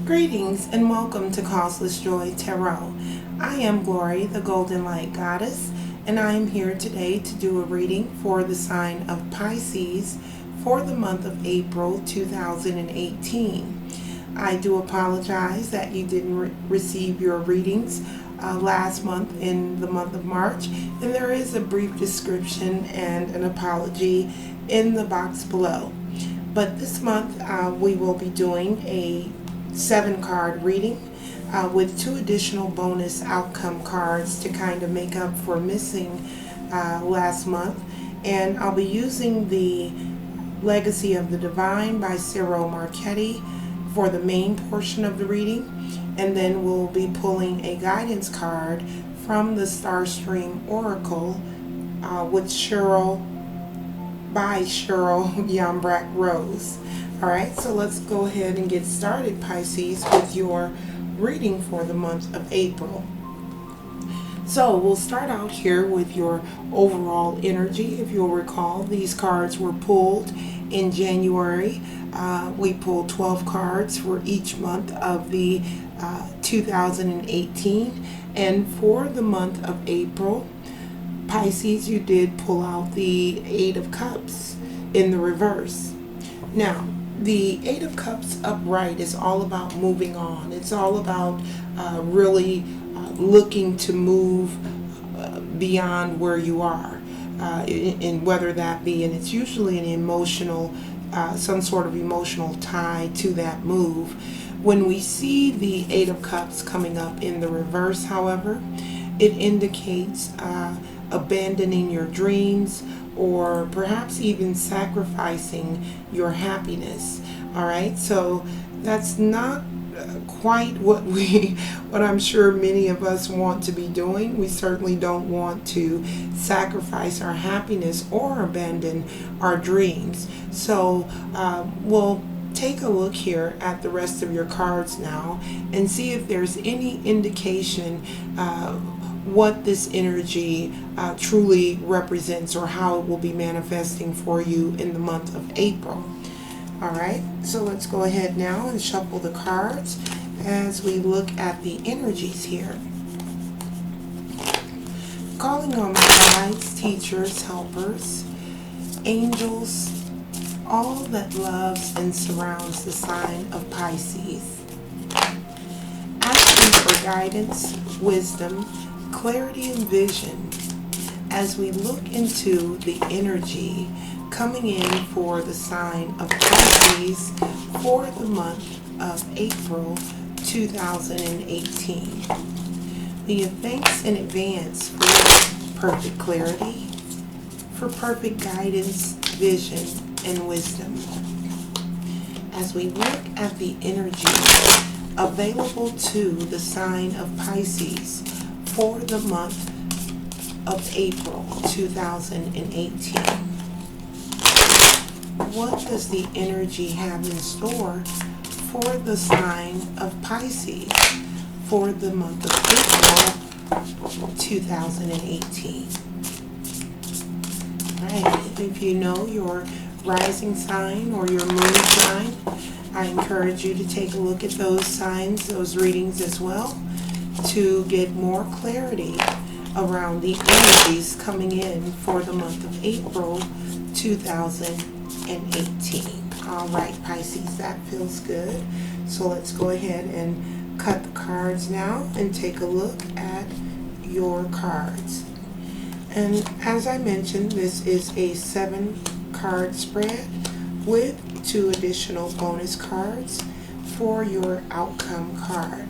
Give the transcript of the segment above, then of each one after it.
Greetings and welcome to Causeless Joy Tarot. I am Glory, the Golden Light Goddess, and I am here today to do a reading for the sign of Pisces for the month of April 2018. I do apologize that you didn't receive your readings last month in the month of March, and there is a brief description and an apology in the box below. But this month we will be doing a 7-card reading with 2 additional bonus outcome cards to kind of make up for missing last month. And I'll be using the Legacy of the Divine by Cyril Marchetti for the main portion of the reading, and then we'll be pulling a guidance card from the Starstream Oracle with by Cheryl Yambrak Rose. Alright, so let's go ahead and get started, Pisces, with your reading for the month of April. So we'll start out here with your overall energy. If you'll recall, these cards were pulled in January. We pulled 12 cards for each month of the 2018. And for the month of April, Pisces, you did pull out the 8 of Cups in the reverse. Now, the 8 of Cups upright is all about moving on. It's all about really looking to move beyond where you are, and whether that be, and it's usually an emotional, some sort of emotional tie to that move. When we see the 8 of Cups coming up in the reverse, however, it indicates abandoning your dreams, or perhaps even sacrificing your happiness. All right, so that's not quite what I'm sure many of us want to be doing. We certainly don't want to sacrifice our happiness or abandon our dreams. So we'll take a look here at the rest of your cards now and see if there's any indication what this energy truly represents, or how it will be manifesting for you in the month of April. Alright, so let's go ahead now and shuffle the cards as we look at the energies here. Calling on my guides, teachers, helpers, angels, all that loves and surrounds the sign of Pisces. Asking for guidance, wisdom, clarity, and vision as we look into the energy coming in for the sign of Pisces for the month of April 2018. We give thanks in advance for perfect clarity, for perfect guidance, vision, and wisdom. As we look at the energy available to the sign of Pisces for the month of April 2018. What does the energy have in store for the sign of Pisces for the month of April 2018? Right, if you know your rising sign or your moon sign, I encourage you to take a look at those signs, those readings as well, to get more clarity around the energies coming in for the month of April 2018. All right, Pisces, that feels good. So let's go ahead and cut the cards now and take a look at your cards. And as I mentioned, this is a 7-card spread with 2 additional bonus cards for your outcome card.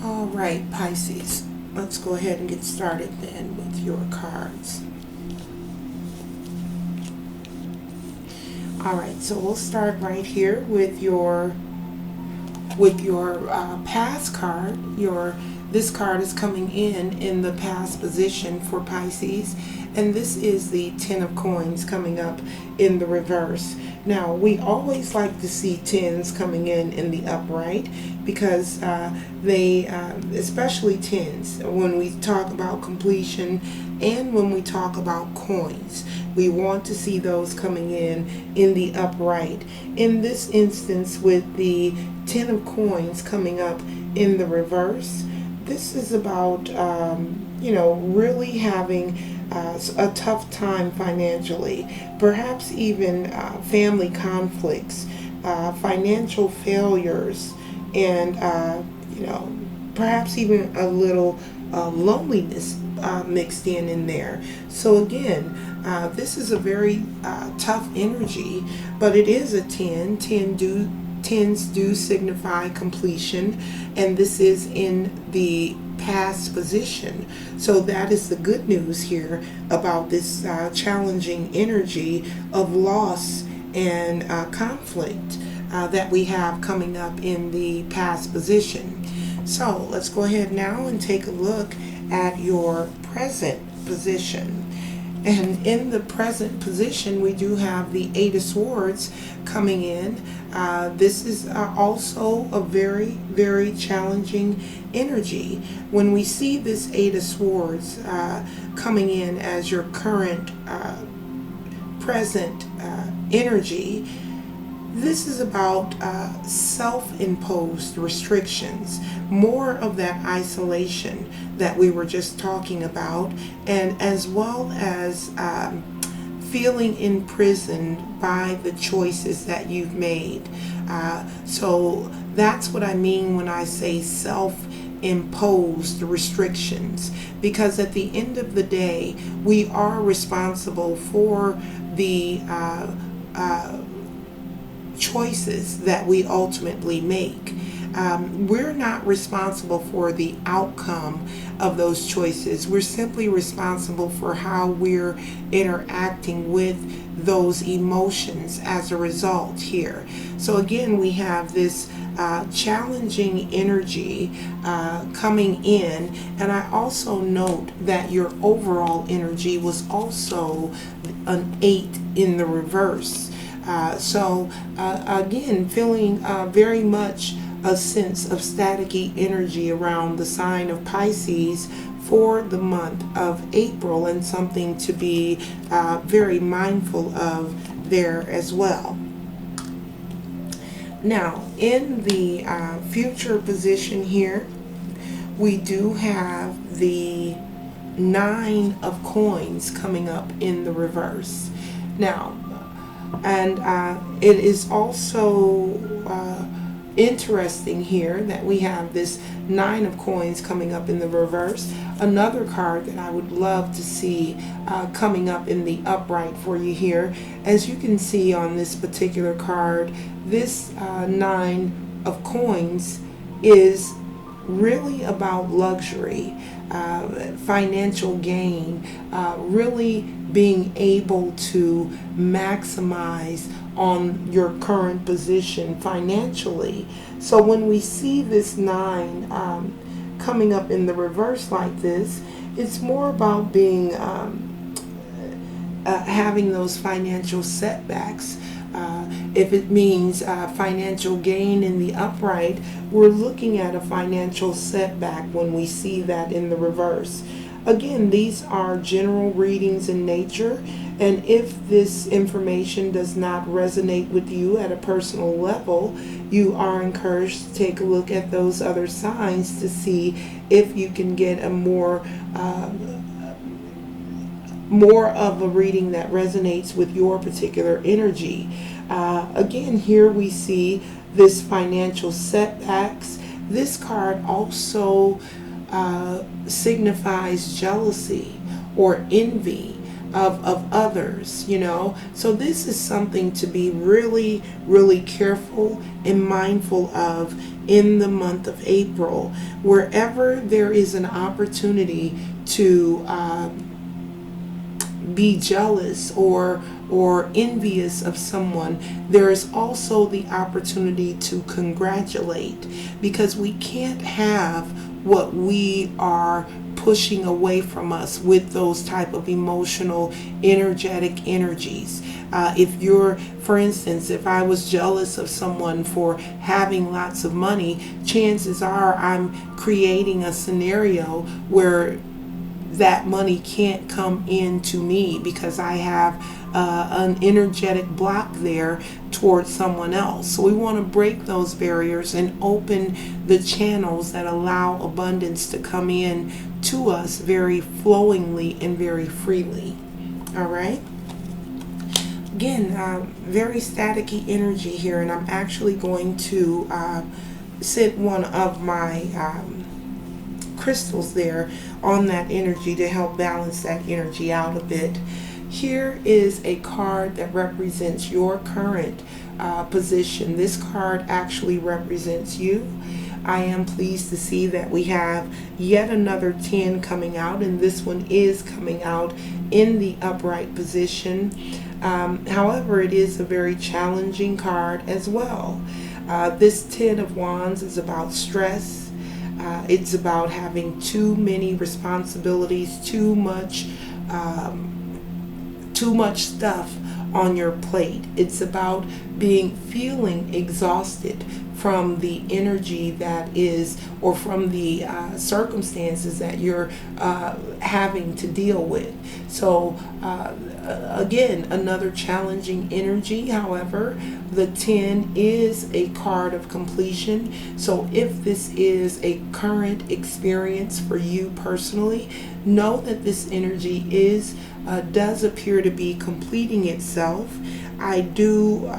All right, Pisces, let's go ahead and get started then with your cards. All right, so we'll start right here with your past card. This card is coming in the past position for Pisces, and this is the 10 of Coins coming up in the reverse. Now, we always like to see 10s coming in the upright, because they, especially 10s, when we talk about completion and when we talk about coins, We want to see those coming in the upright. In this instance, with the 10 of coins coming up in the reverse, this is about, really having a tough time financially, perhaps even family conflicts, financial failures, and, perhaps even a little loneliness mixed in there. So again, this is a very tough energy, but it is a 10. 10s do signify completion, and this is in the past position. So that is the good news here about this challenging energy of loss and conflict that we have coming up in the past position. So let's go ahead now and take a look at your present position. And in the present position, we do have the 8 of Swords coming in. This is also a very, very challenging energy. When we see this 8 of Swords coming in as your current present energy, this is about self-imposed restrictions, more of that isolation that we were just talking about, and as well as feeling imprisoned by the choices that you've made. So that's what I mean when I say self-imposed restrictions, because at the end of the day, we are responsible for the choices that we ultimately make. We're not responsible for the outcome of those choices. We're simply responsible for how we're interacting with those emotions as a result here. So again, we have this challenging energy coming in, and I also note that your overall energy was also an 8 in the reverse. So again, feeling very much a sense of staticky energy around the sign of Pisces for the month of April, and something to be very mindful of there as well. Now, in the future position here, we do have the 9 of coins coming up in the reverse. Now, and it is also interesting here that we have this 9 of coins coming up in the reverse. Another card that I would love to see coming up in the upright for you here. As you can see on this particular card, this 9 of coins is really about luxury, financial gain, really being able to maximize on your current position financially. So when we see this 9 coming up in the reverse like this, it's more about being having those financial setbacks. If it means financial gain in the upright, we're looking at a financial setback when we see that in the reverse. Again, these are general readings in nature, and if this information does not resonate with you at a personal level, you are encouraged to take a look at those other signs to see if you can get a more of a reading that resonates with your particular energy. Again, here we see this financial setbacks. This card also signifies jealousy or envy of others, So this is something to be really, really careful and mindful of in the month of April. Wherever there is an opportunity to be jealous or envious of someone, there is also the opportunity to congratulate, because we can't have what we are pushing away from us with those type of emotional, energetic energies. If you're, for instance, if I was jealous of someone for having lots of money, chances are I'm creating a scenario where that money can't come into me because I have an energetic block there towards someone else. So we want to break those barriers and open the channels that allow abundance to come in to us very flowingly and very freely. All right. Again, very staticky energy here, and I'm actually going to sit one of my crystals there on that energy to help balance that energy out a bit. Here is a card that represents your current position. This card actually represents you. I am pleased to see that we have yet another 10 coming out, and this one is coming out in the upright position. However, it is a very challenging card as well. This 10 of Wands is about stress. It's about having too many responsibilities, too much stuff on your plate. It's about feeling exhausted from the energy that is, or from the circumstances that you're having to deal with. So again, another challenging energy. However, the 10 is a card of completion. So if this is a current experience for you personally, know that this energy does appear to be completing itself. I do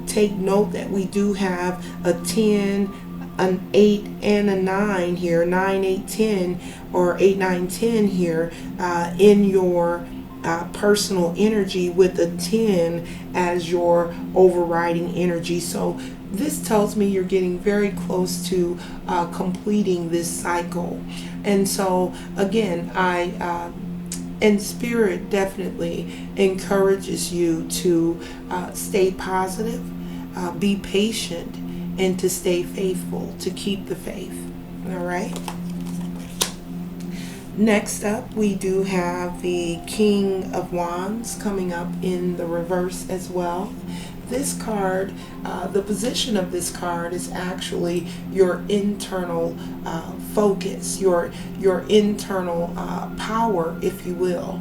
take note that we do have a 10, an 8, and a 9 here, 9, 8, 10, or 8, 9, 10 here in your personal energy, with a 10 as your overriding energy. So this tells me you're getting very close to completing this cycle. And so again, and Spirit definitely encourages you to stay positive, be patient, and to stay faithful, to keep the faith. All right. Next up, we do have the King of Wands coming up in the reverse as well. This card, the position of this card is actually your internal focus, your internal power, if you will.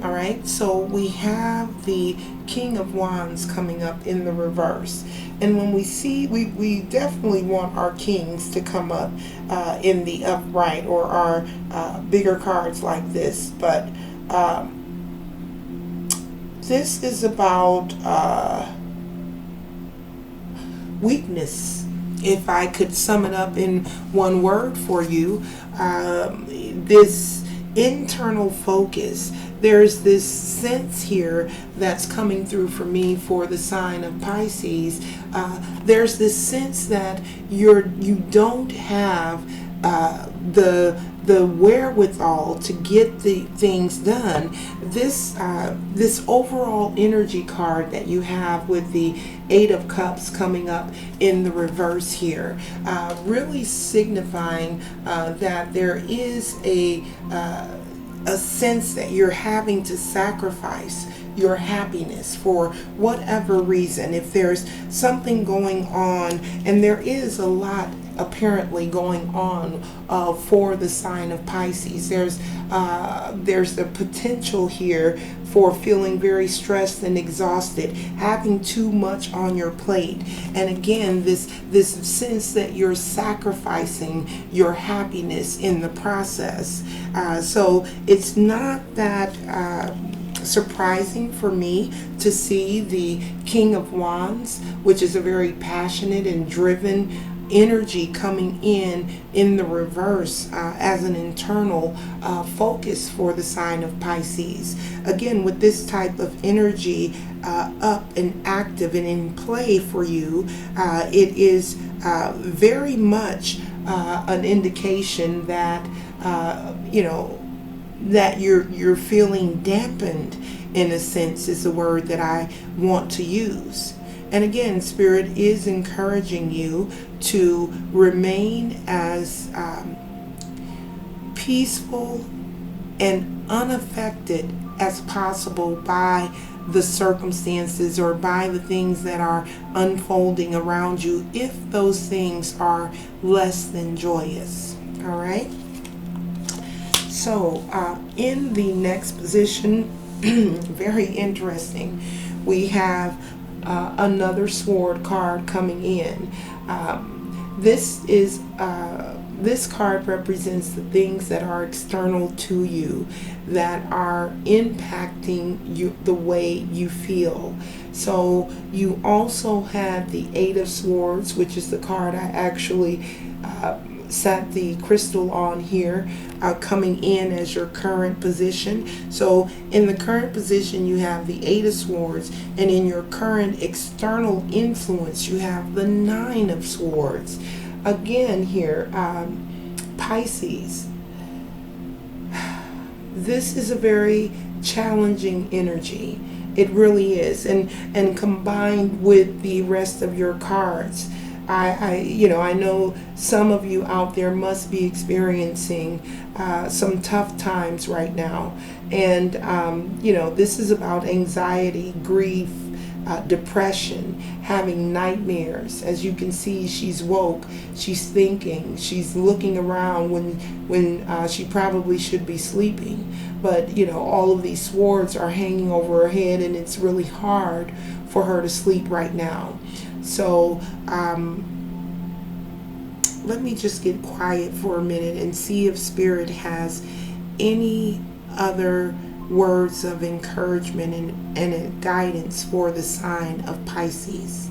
All right, so we have the King of Wands coming up in the reverse. And when we see, we definitely want our kings to come up in the upright, or our bigger cards like this. But this is about weakness. If I could sum it up in one word for you, this internal focus, there's this sense here that's coming through for me for the sign of Pisces. There's this sense that you don't have the wherewithal to get the things done. This overall energy card that you have with the 8 of Cups coming up in the reverse here, really signifying that there is a sense that you're having to sacrifice your happiness for whatever reason. If there's something going on, and there is a lot apparently going on for the sign of Pisces, there's the potential here for feeling very stressed and exhausted, having too much on your plate. And again, this sense that you're sacrificing your happiness in the process. So it's not that surprising for me to see the King of Wands, which is a very passionate and driven energy, coming in the reverse as an internal focus for the sign of Pisces. Again, with this type of energy up and active and in play for you, it is very much an indication that that you're feeling dampened, in a sense, is the word that I want to use. And again, Spirit is encouraging you to remain as peaceful and unaffected as possible by the circumstances or by the things that are unfolding around you, if those things are less than joyous. All right. So in the next position, very interesting, we have another sword card coming in. This card represents the things that are external to you that are impacting you, the way you feel. So you also have the Eight of Swords, which is the card I actually set the crystal on here, coming in as your current position. So in the current position you have the Eight of Swords, and in your current external influence you have the Nine of Swords. Again here, Pisces, this is a very challenging energy. It really is, and combined with the rest of your cards, I know some of you out there must be experiencing some tough times right now, and this is about anxiety, grief, depression, having nightmares. As you can see, she's woke, she's thinking, she's looking around when she probably should be sleeping. But all of these swords are hanging over her head, and it's really hard for her to sleep right now. So let me just get quiet for a minute and see if Spirit has any other words of encouragement and guidance for the sign of Pisces.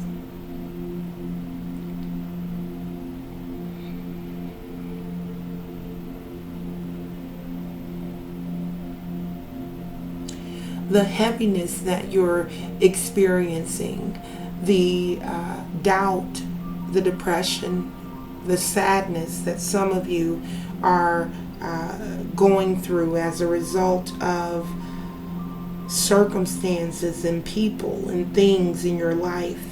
The heaviness that you're experiencing, the doubt, the depression, the sadness that some of you are going through as a result of circumstances and people and things in your life.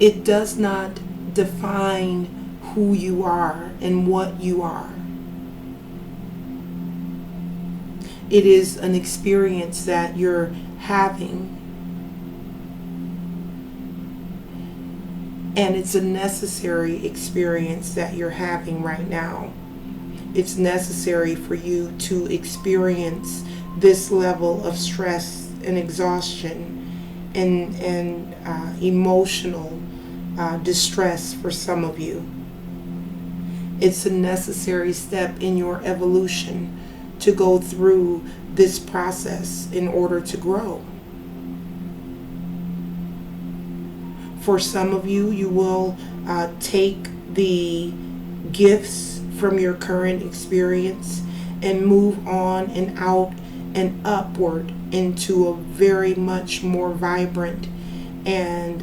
It does not define who you are and what you are. It is an experience that you're having, and it's a necessary experience that you're having right now. It's necessary for you to experience this level of stress and exhaustion and emotional distress for some of you. It's a necessary step in your evolution to go through this process in order to grow. For some of you, you will take the gifts from your current experience and move on and out and upward into a very much more vibrant and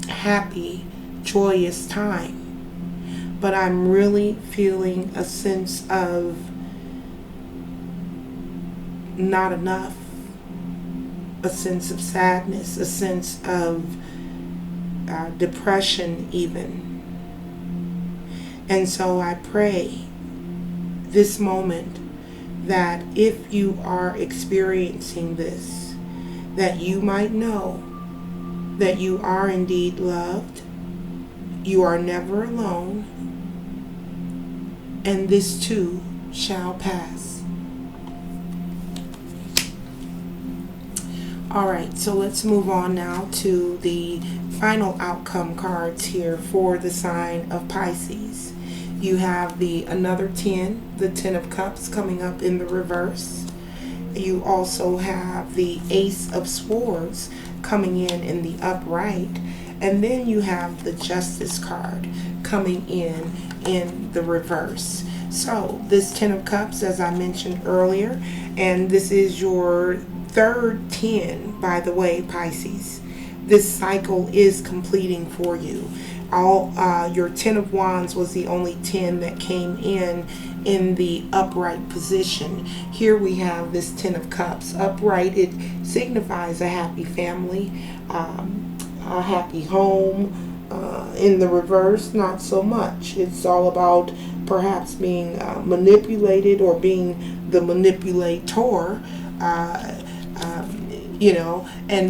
happy, joyous time. But I'm really feeling a sense of not enough, a sense of sadness, a sense of depression even. And so I pray this moment that if you are experiencing this, that you might know that you are indeed loved, you are never alone, and this too shall pass. Alright, so let's move on now to the final outcome cards here for the sign of Pisces. You have another 10, the 10 of Cups coming up in the reverse. You also have the Ace of Swords coming in the upright. And then you have the Justice card coming in the reverse. So this 10 of Cups, as I mentioned earlier, and this is your third 10, by the way, Pisces. This cycle is completing for you. Your 10 of Wands was the only 10 that came in the upright position. Here we have this 10 of Cups upright. It signifies a happy family, a happy home. In the reverse, not so much. It's all about perhaps being manipulated or being the manipulator.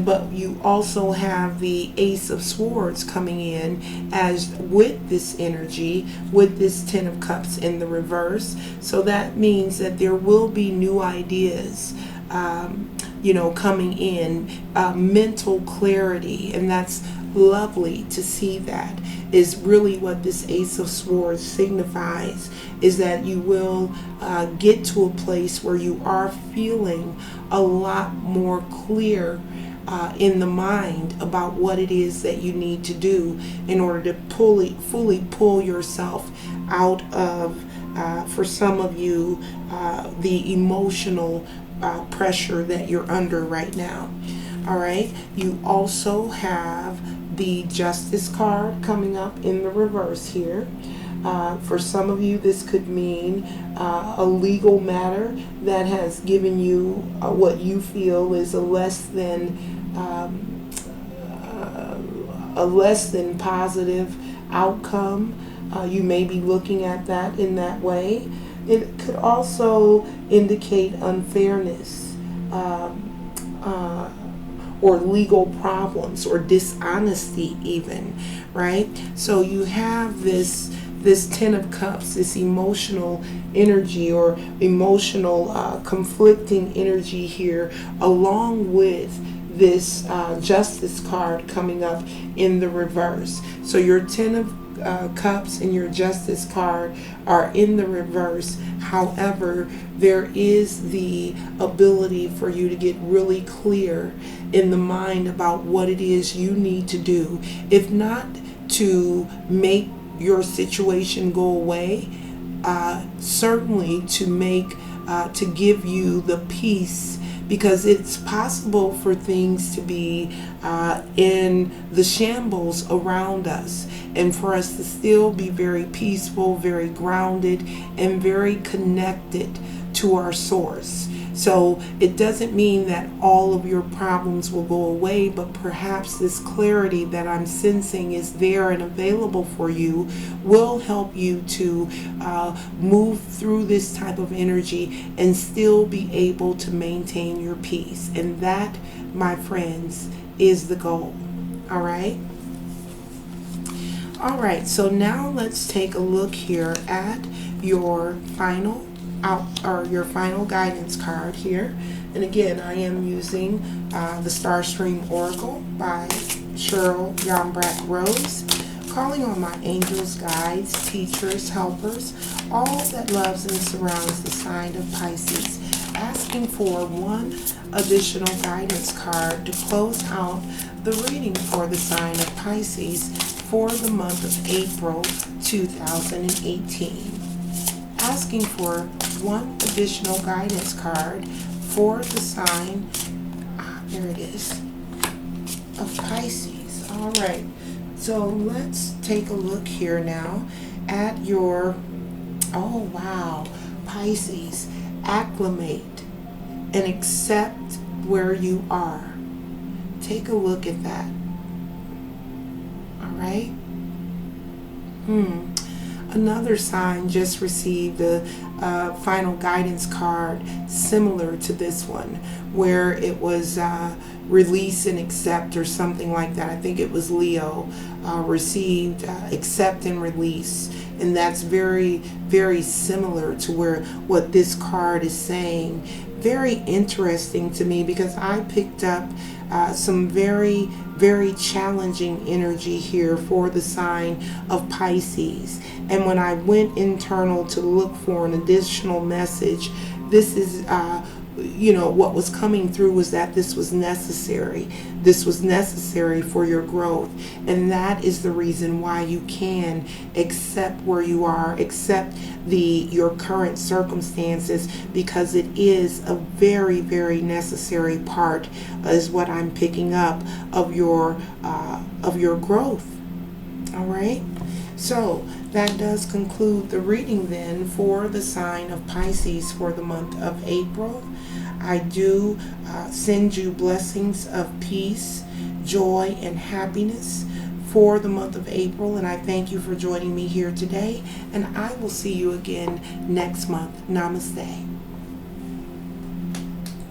but you also have the Ace of Swords coming in as with this energy, with this Ten of Cups in the reverse. So that means that there will be new ideas coming in, mental clarity, and that's lovely to see. That is really what this Ace of Swords signifies, is that you will get to a place where you are feeling a lot more clear in the mind about what it is that you need to do in order to fully pull yourself out of, for some of you, the emotional pressure that you're under right now. All right. You also have the Justice card coming up in the reverse here. For some of you, this could mean a legal matter that has given you what you feel is a less than positive outcome. You may be looking at that in that way. It could also indicate unfairness, or legal problems, or dishonesty even, right? So you have this Ten of Cups, this emotional energy, or emotional conflicting energy here, along with this Justice card coming up in the reverse. So your Ten of Cups and your Justice card are in the reverse. However, there is the ability for you to get really clear in the mind about what it is you need to do, if not to make your situation go away, certainly to give you the peace, because it's possible for things to be in the shambles around us, and for us to still be very peaceful, very grounded, and very connected to our source. So it doesn't mean that all of your problems will go away, but perhaps this clarity that I'm sensing is there and available for you will help you to move through this type of energy and still be able to maintain your peace. And that, my friends, is the goal. All right? All right, so now let's take a look here at your final your final guidance card here. And again, I am using the Starstream Oracle by Cheryl Yombrack Rose, calling on my angels, guides, teachers, helpers, all that loves and surrounds the sign of Pisces, asking for one additional guidance card to close out the reading for the sign of Pisces for the month of April 2018. Asking for one additional guidance card for the sign, there it is, of Pisces. All right, so let's take a look here now at your, oh wow, Pisces, acclimate and accept where you are. Take a look at that. All right. Another sign just received a final guidance card similar to this one, where it was release and accept or something like that. I think it was Leo, received accept and release. And that's very, very similar to what this card is saying. Very interesting to me, because I picked up some very, very challenging energy here for the sign of Pisces. And when I went internal to look for an additional message, this is what was coming through was that this was necessary. This was necessary for your growth. And that is the reason why you can accept where you are, accept your current circumstances, because it is a very, very necessary part, is what I'm picking up, of your growth. All right. So that does conclude the reading then for the sign of Pisces for the month of April. I do send you blessings of peace, joy, and happiness for the month of April. And I thank you for joining me here today. And I will see you again next month. Namaste.